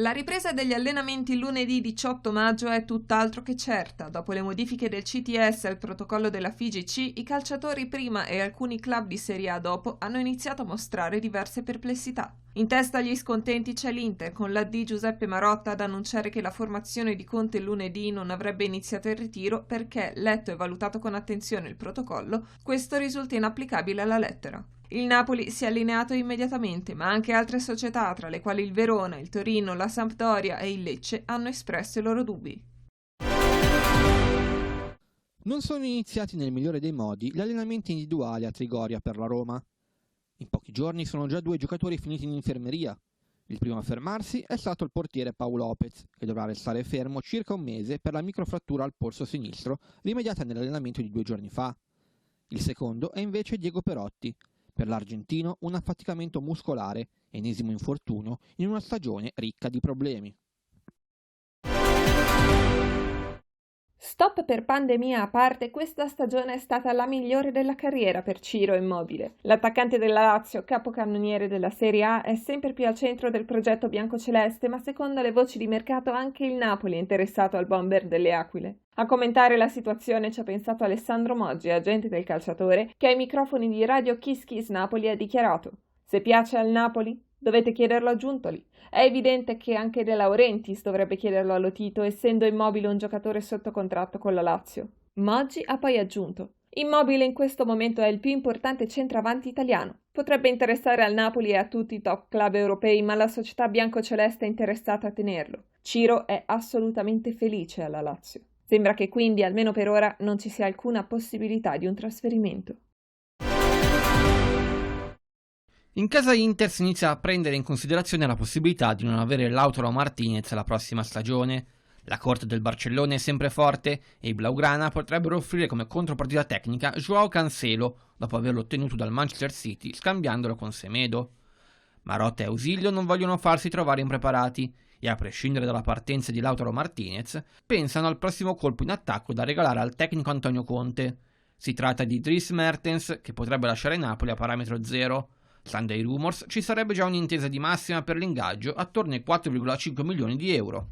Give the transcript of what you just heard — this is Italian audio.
La ripresa degli allenamenti lunedì 18 maggio è tutt'altro che certa. Dopo le modifiche del CTS al protocollo della FIGC, i calciatori prima e alcuni club di Serie A dopo hanno iniziato a mostrare diverse perplessità. In testa agli scontenti c'è l'Inter, con l'AD Giuseppe Marotta ad annunciare che la formazione di Conte lunedì non avrebbe iniziato il ritiro perché, letto e valutato con attenzione il protocollo, questo risulta inapplicabile alla lettera. Il Napoli si è allineato immediatamente, ma anche altre società, tra le quali il Verona, il Torino, la Sampdoria e il Lecce, hanno espresso i loro dubbi. Non sono iniziati nel migliore dei modi gli allenamenti individuali a Trigoria per la Roma. In pochi giorni sono già 2 giocatori finiti in infermeria. Il primo a fermarsi è stato il portiere Pau Lopez, che dovrà restare fermo circa un mese per la microfrattura al polso sinistro rimediata nell'allenamento di 2 giorni fa. Il secondo è invece Diego Perotti. Per l'argentino un affaticamento muscolare, ennesimo infortunio in una stagione ricca di problemi. Stop per pandemia a parte, questa stagione è stata la migliore della carriera per Ciro Immobile. L'attaccante della Lazio, capocannoniere della Serie A, è sempre più al centro del progetto biancoceleste, ma secondo le voci di mercato anche il Napoli è interessato al bomber delle Aquile. A commentare la situazione ci ha pensato Alessandro Moggi, agente del calciatore, che ai microfoni di Radio Kiss Kiss Napoli ha dichiarato: "Se piace al Napoli, dovete chiederlo a Giuntoli. È evidente che anche De Laurentiis dovrebbe chiederlo a Lotito, essendo Immobile un giocatore sotto contratto con la Lazio." Moggi ha poi aggiunto: "Immobile in questo momento è il più importante centravanti italiano. Potrebbe interessare al Napoli e a tutti i top club europei, ma la società biancoceleste è interessata a tenerlo. Ciro è assolutamente felice alla Lazio. Sembra che quindi, almeno per ora, non ci sia alcuna possibilità di un trasferimento." In casa Inter si inizia a prendere in considerazione la possibilità di non avere Lautaro Martinez la prossima stagione. La corte del Barcellona è sempre forte e i Blaugrana potrebbero offrire come contropartita tecnica Joao Cancelo, dopo averlo ottenuto dal Manchester City scambiandolo con Semedo. Marotta e Ausilio non vogliono farsi trovare impreparati e, a prescindere dalla partenza di Lautaro Martinez, pensano al prossimo colpo in attacco da regalare al tecnico Antonio Conte. Si tratta di Dries Mertens, che potrebbe lasciare Napoli a parametro zero. Stando ai rumors, ci sarebbe già un'intesa di massima per l'ingaggio attorno ai 4,5 milioni di euro.